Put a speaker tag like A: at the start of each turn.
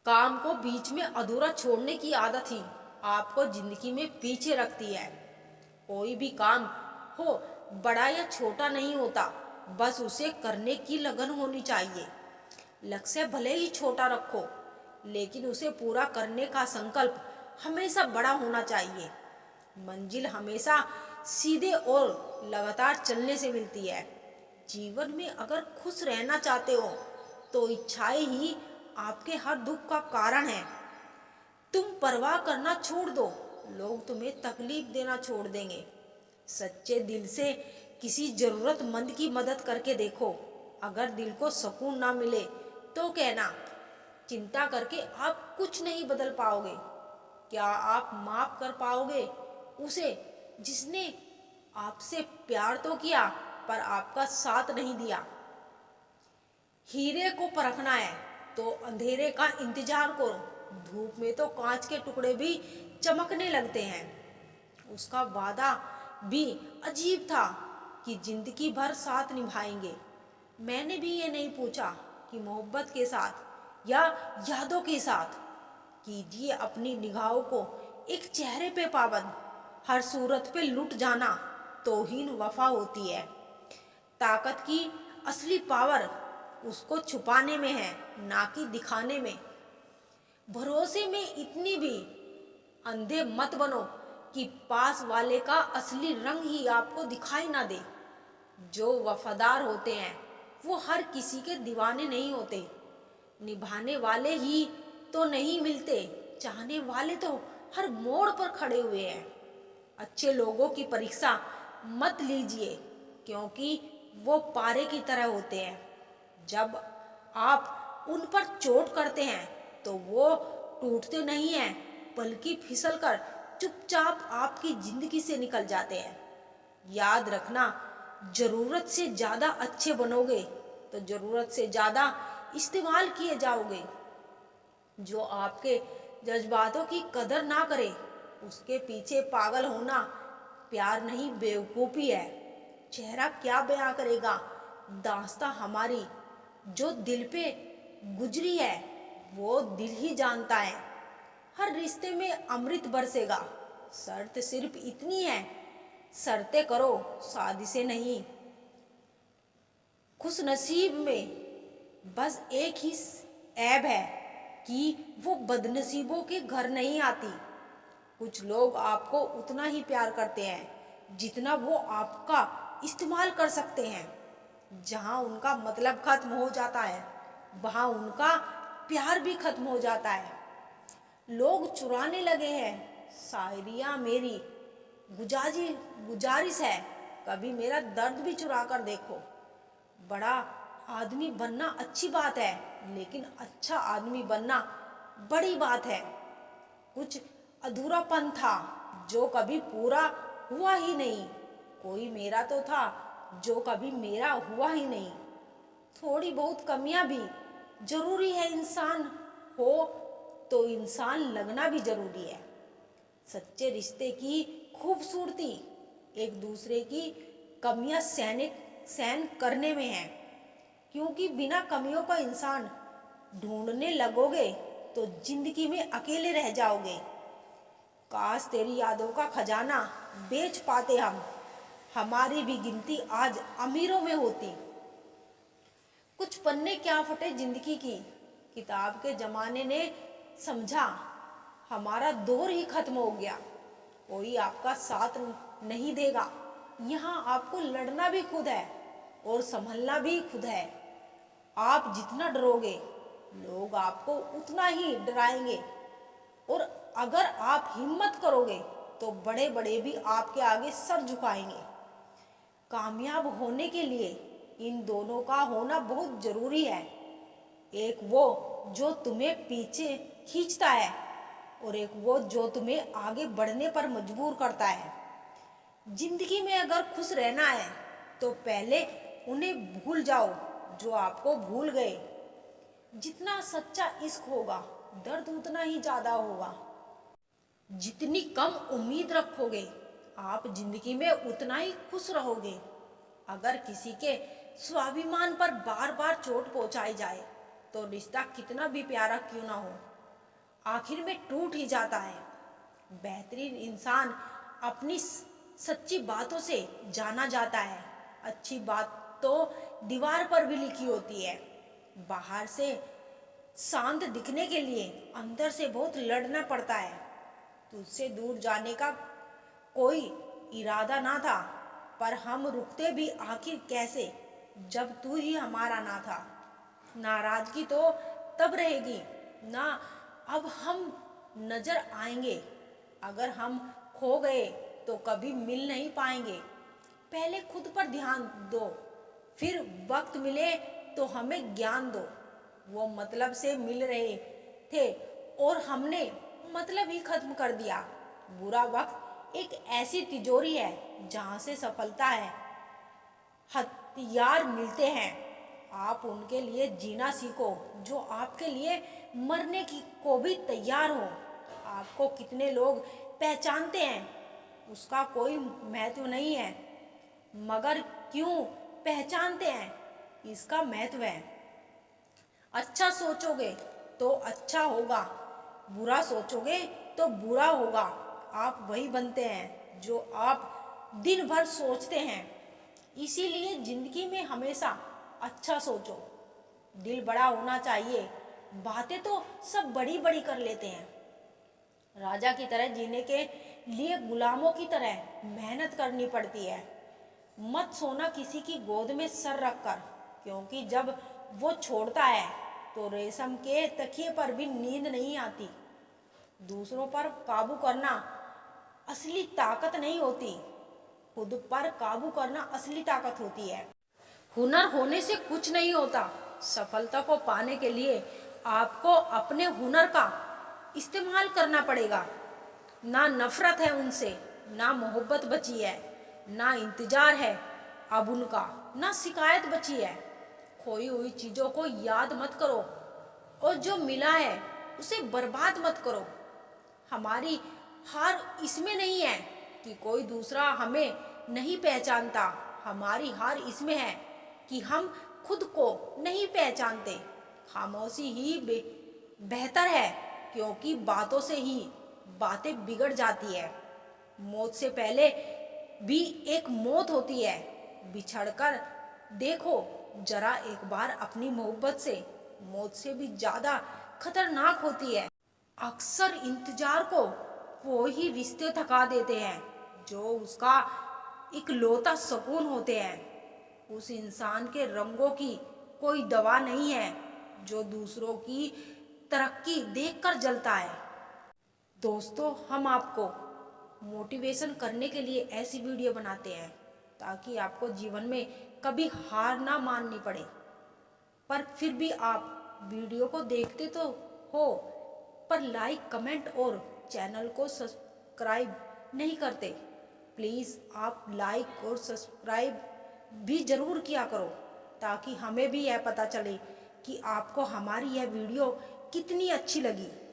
A: काम को बीच में अधूरा छोड़ने की आदत ही आपको जिंदगी में पीछे रखती है। कोई भी काम हो, बड़ा या छोटा नहीं होता, बस उसे करने की लगन होनी चाहिए। लक्ष्य भले ही छोटा रखो, लेकिन उसे पूरा करने का संकल्प हमेशा बड़ा होना चाहिए। मंजिल हमेशा सीधे और लगातार चलने से मिलती है। जीवन में अगर खुश रहना चाहते हो तो इच्छाएं ही आपके हर दुख का कारण है। तुम परवाह करना छोड़ दो, लोग तुम्हें तकलीफ देना छोड़ देंगे। सच्चे दिल से किसी जरूरतमंद की मदद करके देखो। अगर दिल को सुकून ना मिले तो कहना, चिंता करके आप कुछ नहीं बदल पाओगे। क्या आप माफ कर पाओगे उसे जिसने आपसे प्यार तो किया पर आपका साथ नहीं दिया? हीरे को परखना है तो अंधेरे का इंतजार करो। धूप में तो कांच के टुकड़े भी चमकने लगते हैं। उसका वादा भी अजीब था कि जिंदगी भर साथ निभाएंगे। मैंने भी ये नहीं पूछा कि मोहब्बत के साथ या यादों के साथ। कीजिए अपनी निगाहों को एक चेहरे पे पाबंद। हर सूरत पे लुट जाना तौहीन वफा होती है। ताकत की असली पावर उसको छुपाने में है, ना कि दिखाने में। भरोसे में इतनी भी अंधे मत बनो कि पास वाले का असली रंग ही आपको दिखाई ना दे। जो वफादार होते हैं वो हर किसी के दीवाने नहीं होते। निभाने वाले ही तो नहीं मिलते, चाहने वाले तो हर मोड़ पर खड़े हुए हैं। अच्छे लोगों की परीक्षा मत लीजिए, क्योंकि वो पारे की तरह होते हैं। जब आप उन पर चोट करते हैं तो वो टूटते नहीं हैं, बल्कि फिसलकर चुपचाप आपकी जिंदगी से निकल जाते हैं। याद रखना, जरूरत से ज्यादा अच्छे बनोगे तो जरूरत से ज्यादा इस्तेमाल किए जाओगे। जो आपके जज्बातों की कदर ना करे उसके पीछे पागल होना प्यार नहीं, बेवकूफ़ी है। चेहरा क्या बयां करेगा दास्तां हमारी, जो दिल पे गुजरी है वो दिल ही जानता है। हर रिश्ते में अमृत बरसेगा, शर्त सिर्फ इतनी है, शर्तें करो साजिशें नहीं। खुश नसीब में बस एक ही ऐब है कि वो बदनसीबों के घर नहीं आती। कुछ लोग आपको उतना ही प्यार करते हैं जितना वो आपका इस्तेमाल कर सकते हैं। जहाँ उनका मतलब खत्म हो जाता है वहाँ उनका प्यार भी खत्म हो जाता है। लोग चुराने लगे हैं शायरियाँ मेरी, गुजारिश है कभी मेरा दर्द भी चुरा कर देखो। बड़ा आदमी बनना अच्छी बात है, लेकिन अच्छा आदमी बनना बड़ी बात है। कुछ अधूरापन था जो कभी पूरा हुआ ही नहीं। कोई मेरा तो था जो कभी मेरा हुआ ही नहीं। थोड़ी बहुत कमियां भी जरूरी है, इंसान हो तो इंसान लगना भी जरूरी है। सच्चे रिश्ते की खूबसूरती एक दूसरे की कमियां सहन करने में है, क्योंकि बिना कमियों का इंसान ढूंढने लगोगे तो जिंदगी में अकेले रह जाओगे। काश तेरी यादों का खजाना बेच पाते हम, हमारी भी गिनती आज अमीरों में होती। कुछ पन्ने क्या फटे जिंदगी की, किताब के जमाने ने समझा हमारा दौर ही खत्म हो गया। कोई आपका साथ नहीं देगा, यहाँ आपको लड़ना भी खुद है और संभलना भी खुद है। आप जितना डरोगे लोग आपको उतना ही डराएंगे, और अगर आप हिम्मत करोगे तो बड़े बड़े भी आपके आगे सर झुकाएंगे। कामयाब होने के लिए इन दोनों का होना बहुत जरूरी है। एक वो जो तुम्हें पीछे खींचता है और एक वो जो तुम्हें आगे बढ़ने पर मजबूर करता है। जिंदगी में अगर खुश रहना है तो पहले उन्हें भूल जाओ जो आपको भूल गए। जितना सच्चा इश्क होगा दर्द उतना ही ज्यादा होगा। जितनी कम उम्मीद रखोगे आप जिंदगी में उतना ही खुश रहोगे। अगर किसी के स्वाभिमान पर बार बार चोट पहुंचाई जाए तो रिश्ता कितना भी प्यारा क्यों ना हो, आखिर में टूट ही जाता है। बेहतरीन इंसान अपनी सच्ची बातों से जाना जाता है। अच्छी बात तो दीवार पर भी लिखी होती है। बाहर से शांत दिखने के लिए अंदर से बहुत लड़ना पड़ता है। तुझसे दूर जाने का कोई इरादा ना था, पर हम रुकते भी आखिर कैसे जब तू ही हमारा ना था। नाराजगी तो तब रहेगी ना अब हम नजर आएंगे। अगर हम खो गए तो कभी मिल नहीं पाएंगे। पहले खुद पर ध्यान दो, फिर वक्त मिले तो हमें ज्ञान दो। वो मतलब से मिल रहे थे और हमने मतलब ही खत्म कर दिया। बुरा वक्त एक ऐसी तिजोरी है जहां से सफलता है हथियार मिलते हैं। आप उनके लिए जीना सीखो जो आपके लिए मरने की को भी तैयार हो। आपको कितने लोग पहचानते हैं उसका कोई महत्व नहीं है, मगर क्यों पहचानते हैं इसका महत्व है। अच्छा सोचोगे तो अच्छा होगा, बुरा सोचोगे तो बुरा होगा। आप वही बनते हैं जो आप दिन भर सोचते हैं। इसीलिए जिंदगी में हमेशा अच्छा सोचो। दिल बड़ा होना चाहिए। बातें तो सब बड़ी बड़ी कर लेते हैं। राजा की तरह जीने के लिए गुलामों की तरह मेहनत करनी पड़ती है। मत सोना किसी की गोद में सर रखकर, क्योंकि जब वो छोड़ता है तो रेशम के तकिए पर भी नींद नहीं आती। दूसरों पर काबू करना असली ताकत नहीं होती, खुद पर काबू करना असली ताकत होती है। हुनर होने से कुछ नहीं होता। सफलता को पाने के लिए आपको अपने हुनर का इस्तेमाल करना पड़ेगा। ना नफरत है उनसे, ना मोहब्बत बची है, ना इंतजार है अब उनका, ना शिकायत बची है। खोई हुई चीजों को याद मत करो और जो मिला है उसे बर्बाद मत करो। हमारी हार इसमें नहीं है कि कोई दूसरा हमें नहीं पहचानता। हमारी हार इसमें है कि हम खुद को नहीं पहचानते। खामोशी ही बेहतर है, क्योंकि बातों से ही बातें बिगड़ जाती है। मौत से पहले भी एक मौत होती है। बिछड़कर देखो जरा एक बार अपनी मोहब्बत से, मौत से भी ज्यादा खतरनाक होती है। अक्सर इंतजार को वो ही रिश्ते थका देते हैं जो उसका इकलौता सुकून होते हैं। उस इंसान के रंगों की कोई दवा नहीं है जो दूसरों की तरक्की देखकर जलता है। दोस्तों, हम आपको मोटिवेशन करने के लिए ऐसी वीडियो बनाते हैं ताकि आपको जीवन में कभी हार ना माननी पड़े। पर फिर भी आप वीडियो को देखते तो हो, पर लाइक, कमेंट और चैनल को सब्सक्राइब नहीं करते। प्लीज़ आप लाइक और सब्सक्राइब भी ज़रूर किया करो, ताकि हमें भी यह पता चले कि आपको हमारी यह वीडियो कितनी अच्छी लगी।